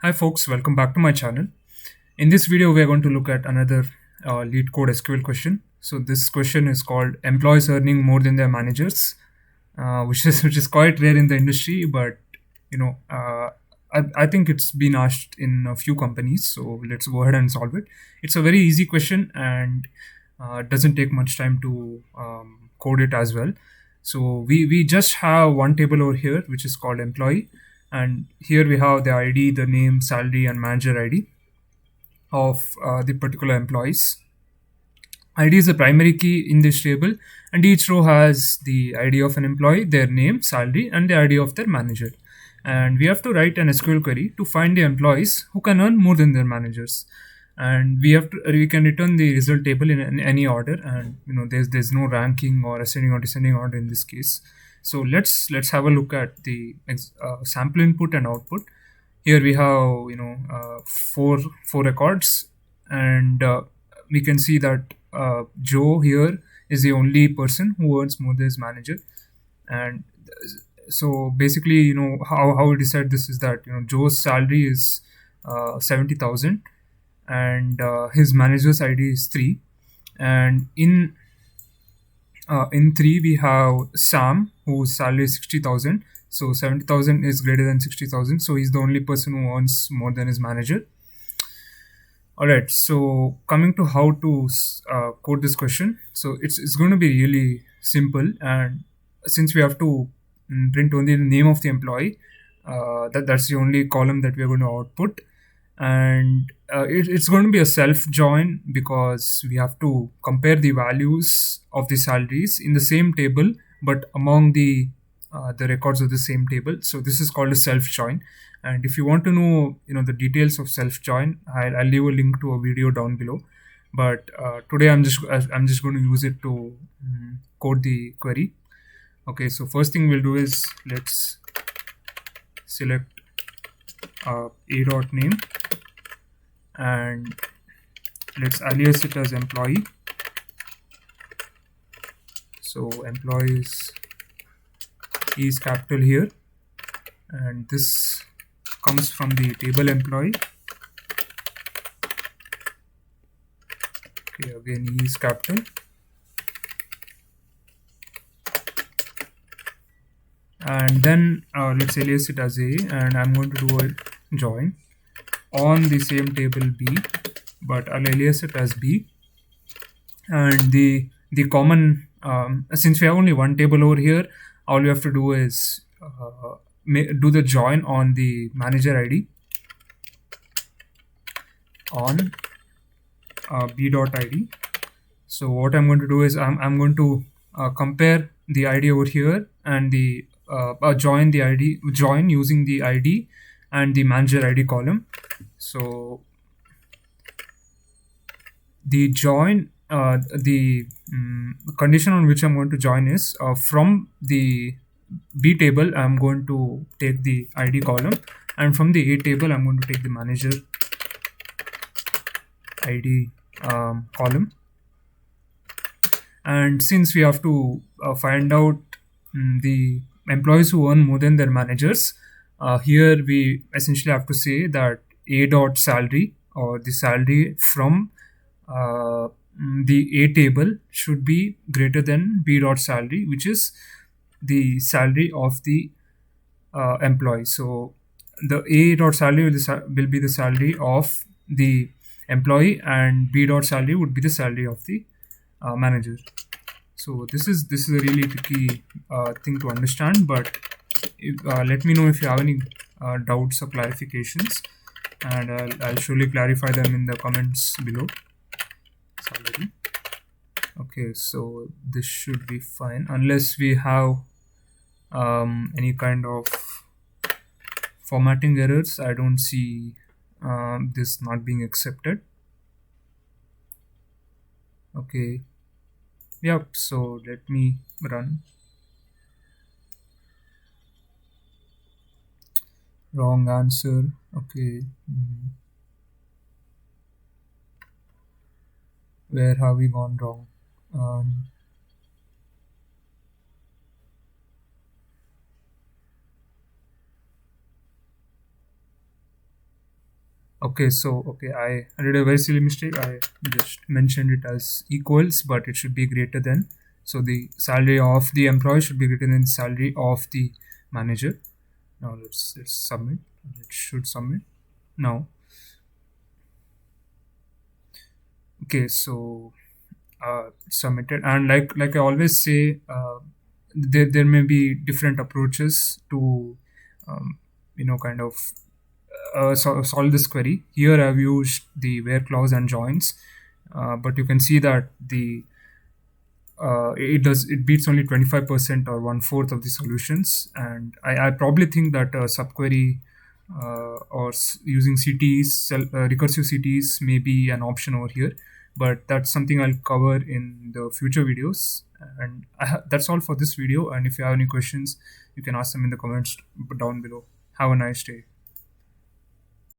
Hi folks, welcome back to my channel. In this video, we are going to look at another Leetcode SQL question. So this question is called employees earning more than their managers, which is quite rare in the industry, but I think it's been asked in a few companies. So let's go ahead and solve it. It's a very easy question and it doesn't take much time to code it as well. So we just have one table over here, which is called employee, and here we have the ID, the name, salary, and manager ID of the particular employees. ID is the primary key in this table, and each row has the ID of an employee, their name, salary, and the ID of their manager. And we have to write an SQL query to find the employees who can earn more than their managers. And we can return the result table in any order, and there's no ranking or ascending or descending order in this case. So let's have a look at the sample input and output. Here we have four records, and we can see that Joe here is the only person who earns more than his manager. And so basically, how we decide this is that Joe's salary is 70,000, and his manager's ID is 3. And in 3 we have Sam, whose salary is 60,000. So 70,000 is greater than 60,000, so he's the only person who earns more than his manager. All right, so coming to how to code this question. So it's going to be really simple, and since we have to print only the name of the employee, that's the only column that we're going to output. And it's going to be a self join, because we have to compare the values of the salaries in the same table but among the records of the same table. So this is called a self join. And if you want to know the details of self join, I'll leave a link to a video down below. But today I'm just going to use it to code the query. Okay, so first thing we'll do is let's select a dot name, and let's alias it as employee. So employee is capital here, and this comes from the table employee. Okay, again E is capital, and then let's alias it as A, and I'm going to do a join on the same table B, but I'll alias it as B. And the common, since we have only one table over here, all we have to do is do the join on the manager ID on B dot ID. So what I'm going to do is I'm going to compare the ID over here and the join using the ID and the manager ID column. So the join, the condition on which I'm going to join is from the B table I'm going to take the ID column, and from the A table I'm going to take the manager ID column. And since we have to find out the employees who earn more than their managers, here we essentially have to say that A dot salary, or the salary from the A table, should be greater than B dot salary, which is the salary of the employee. So the A dot salary will be the salary of the employee, and B dot salary would be the salary of the manager. So this is a really tricky thing to understand, but let me know if you have any doubts or clarifications, and I'll surely clarify them in the comments below. Salary. Okay, so this should be fine unless we have any kind of formatting errors. I don't see this not being accepted. Okay, yep, so let me run. Wrong answer. Okay, where have we gone wrong? Okay, so okay, I did a very silly mistake. I just mentioned it as equals, but it should be greater than. So the salary of the employee should be greater than the salary of the manager. Now let's submit. It should submit now. Okay, so submitted, and like I always say, there may be different approaches to um, kind of solve this query. Here I've used the where clause and joins, but you can see that it beats only 25% or one fourth of the solutions, and I probably think that subquery or using CTs, recursive CTs may be an option over here, but that's something I'll cover in the future videos. And that's all for this video, and if you have any questions, you can ask them in the comments down below. Have a nice day.